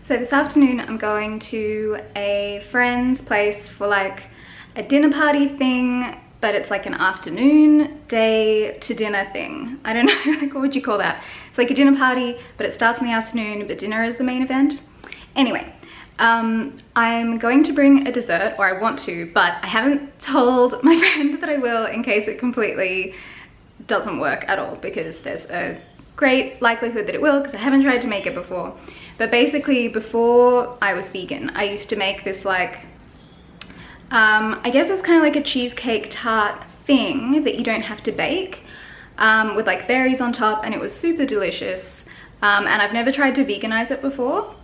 So this afternoon I'm going to a friend's place for like a dinner party thing, but it's like an afternoon day to dinner thing. I don't know, like what would you call that? It's like a dinner party, but it starts in the afternoon, but dinner is the main event. Anyway, I'm going to bring a dessert, or I want to, but I haven't told my friend that I will in case it completely doesn't work at all, because there's a great likelihood that it will because I haven't tried to make it before. But basically, before I was vegan, I used to make this like, I guess it's kind of like a cheesecake tart thing that you don't have to bake, with like berries on top, and it was super delicious. And I've never tried to veganize it before.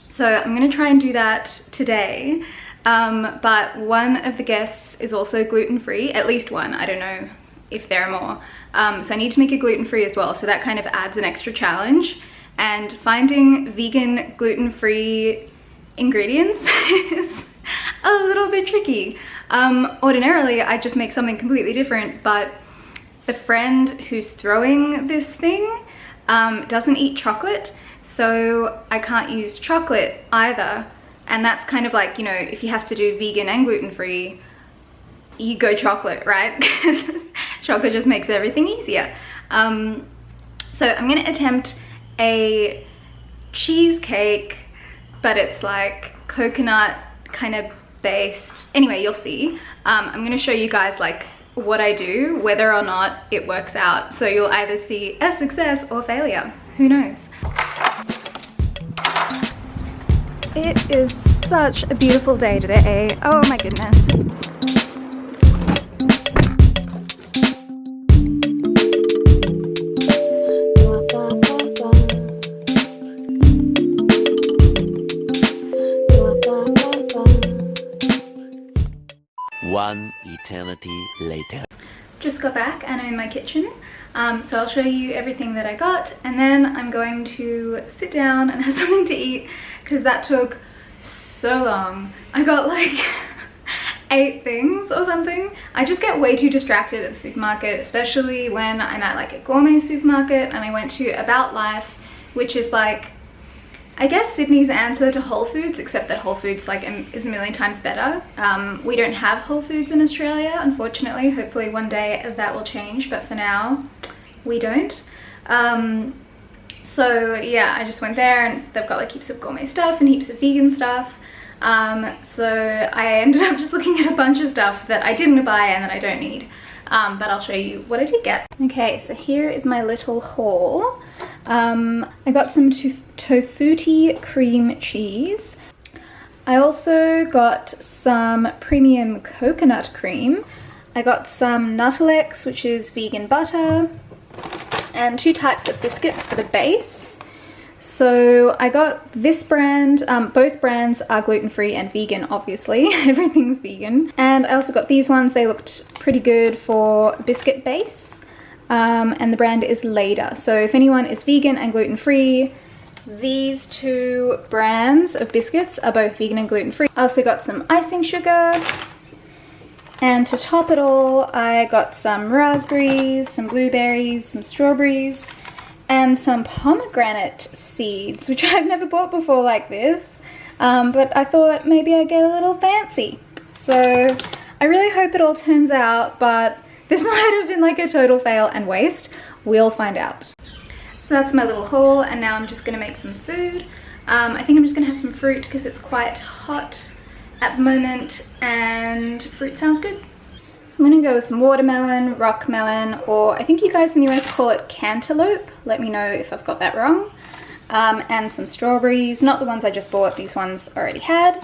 So I'm gonna try and do that today. But one of the guests is also gluten-free, at least one, I don't know if there are more. So I need to make it gluten-free as well, so that kind of adds an extra challenge. And finding vegan gluten-free ingredients is a little bit tricky. Ordinarily I just make something completely different, but the friend who's throwing this thing doesn't eat chocolate, so I can't use chocolate either. And that's kind of like, you know, if you have to do vegan and gluten-free, you go chocolate, right? Because chocolate just makes everything easier. So I'm gonna attempt a cheesecake, but it's like coconut kind of based. Anyway, you'll see. I'm gonna show you guys like what I do, whether or not it works out. So you'll either see a success or failure, who knows? It is such a beautiful day today. Oh my goodness. One eternity later. Just got back and I'm in my kitchen, so I'll show you everything that I got, and then I'm going to sit down and have something to eat because that took so long. I got like 8 things or something. I just get way too distracted at the supermarket, especially when I'm at like a gourmet supermarket, and I went to About Life, which is like, I guess Sydney's answer to Whole Foods, except that Whole Foods like is a million times better. We don't have Whole Foods in Australia, unfortunately. Hopefully one day that will change, but for now we don't. So yeah, I just went there and they've got like heaps of gourmet stuff and heaps of vegan stuff. So I ended up just looking at a bunch of stuff that I didn't buy and that I don't need. But I'll show you what I did get. Okay, so here is my little haul. I got some tofuti cream cheese. I also got some premium coconut cream. I got some Nuttalex, which is vegan butter, and 2 types of biscuits for the base. So I got this brand, both brands are gluten-free and vegan, obviously. Everything's vegan. And I also got these ones. They looked pretty good for biscuit base. And the brand is Leda. So if anyone is vegan and gluten-free, these 2 brands of biscuits are both vegan and gluten-free. I also got some icing sugar. And to top it all, I got some raspberries, some blueberries, some strawberries, and some pomegranate seeds, which I've never bought before like this, but I thought maybe I'd get a little fancy. So I really hope it all turns out, but this might have been like a total fail and waste. We'll find out. So that's my little haul, and now I'm just gonna make some food. I think I'm just gonna have some fruit because it's quite hot at the moment, and fruit sounds good. So I'm gonna go with some watermelon, rock melon, or I think you guys in the US call it cantaloupe. Let me know if I've got that wrong. And some strawberries, not the ones I just bought, these ones I already had.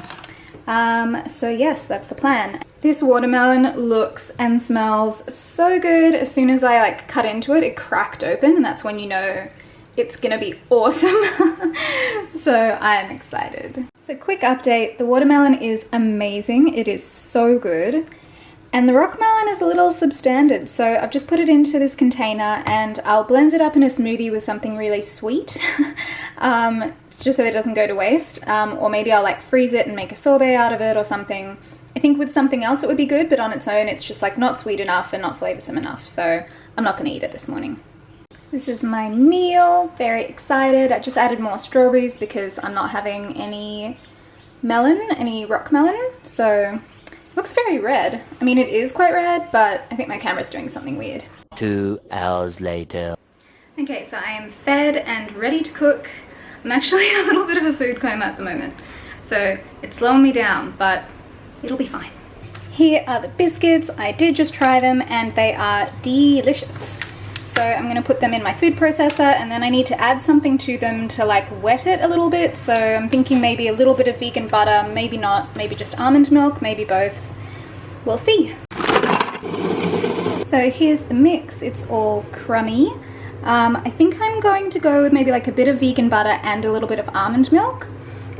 So yes, that's the plan. This watermelon looks and smells so good. As soon as I like cut into it, it cracked open, and that's when you know it's gonna be awesome. So I'm excited. So quick update, the watermelon is amazing. It is so good. And the rock melon is a little substandard, so I've just put it into this container and I'll blend it up in a smoothie with something really sweet, just so it doesn't go to waste, or maybe I'll like freeze it and make a sorbet out of it or something. I think with something else it would be good, but on its own it's just like not sweet enough and not flavoursome enough, so I'm not going to eat it this morning. This is my meal, very excited. I just added more strawberries because I'm not having any melon, any rock melon, so it looks very red. I mean, it is quite red, but I think my camera's doing something weird. 2 hours later. Okay, so I am fed and ready to cook. I'm actually in a little bit of a food coma at the moment, so it's slowing me down, but it'll be fine. Here are the biscuits. I did just try them and they are delicious. So I'm gonna put them in my food processor, and then I need to add something to them to like wet it a little bit. So I'm thinking maybe a little bit of vegan butter, maybe not, maybe just almond milk, maybe both. We'll see. So here's the mix. It's all crummy. I think I'm going to go with maybe like a bit of vegan butter and a little bit of almond milk.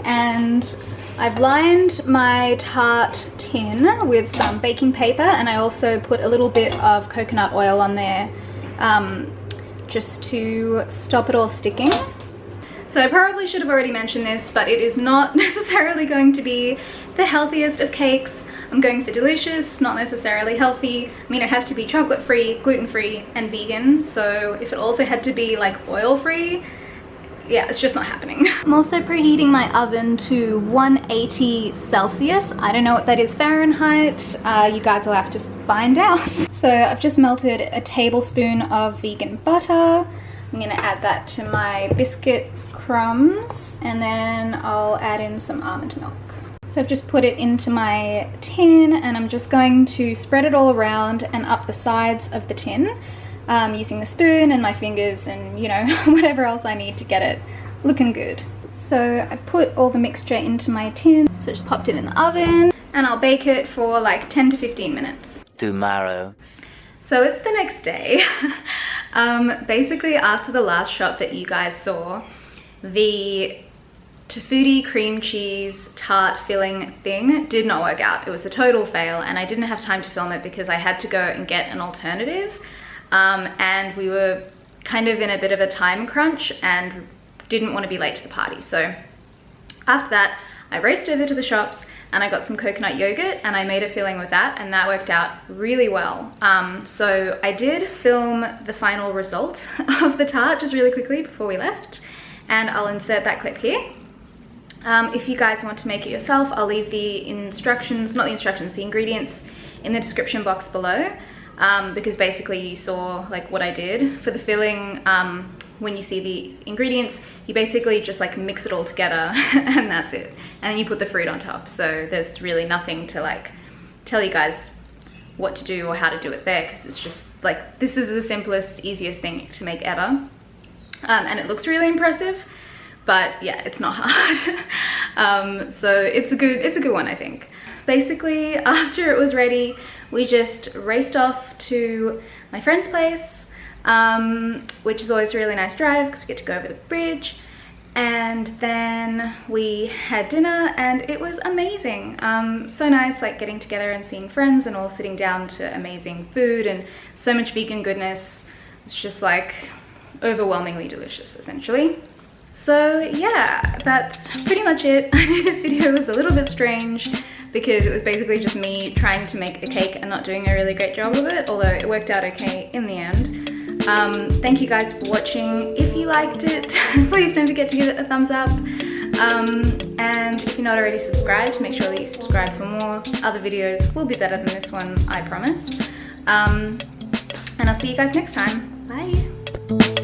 And I've lined my Tart tin with some baking paper, and I also put a little bit of coconut oil on there just to stop it all sticking. So I probably should have already mentioned this, but it is not necessarily going to be the healthiest of cakes. I'm going for delicious, not necessarily healthy. I mean, it has to be chocolate-free, gluten-free, and vegan, so if it also had to be like oil-free, yeah, it's just not happening. I'm also preheating my oven to 180 Celsius. I don't know what that is Fahrenheit. You guys will have to find out. So I've just melted a tablespoon of vegan butter. I'm gonna add that to my biscuit crumbs, and then I'll add in some almond milk. So I've just put it into my tin, and I'm just going to spread it all around and up the sides of the tin, using the spoon and my fingers and, you know, whatever else I need to get it looking good. So I put all the mixture into my tin, so just popped it in the oven, and I'll bake it for like 10 to 15 minutes. Tomorrow. So it's the next day. Basically after the last shot that you guys saw, the tofutti cream cheese tart filling thing did not work out. It was a total fail, and I didn't have time to film it because I had to go and get an alternative, and we were kind of in a bit of a time crunch and didn't want to be late to the party. So after that, I raced over to the shops and I got some coconut yogurt and I made a filling with that, and that worked out really well. So I did film the final result of the tart just really quickly before we left, and I'll insert that clip here. If you guys want to make it yourself, I'll leave the instructions, not the instructions, the ingredients in the description box below, because basically you saw like what I did for the filling. When you see the ingredients, you basically just like mix it all together and that's it. And then you put the fruit on top. So there's really nothing to like tell you guys what to do or how to do it there, because it's just like, this is the simplest, easiest thing to make ever. And it looks really impressive, but yeah, it's not hard. So it's a good one, I think. Basically, after it was ready, we just raced off to my friend's place, which is always a really nice drive because we get to go over the bridge, and then we had dinner and it was amazing. So nice, like getting together and seeing friends and all sitting down to amazing food and so much vegan goodness. It's just like overwhelmingly delicious, essentially. So yeah, that's pretty much it. I know this video was a little bit strange because it was basically just me trying to make a cake and not doing a really great job of it, although it worked out okay in the end. Thank you guys for watching. If you liked it, please don't forget to give it a thumbs up. And if you're not already subscribed, make sure that you subscribe for more. Other videos will be better than this one, I promise. And I'll see you guys next time. Bye.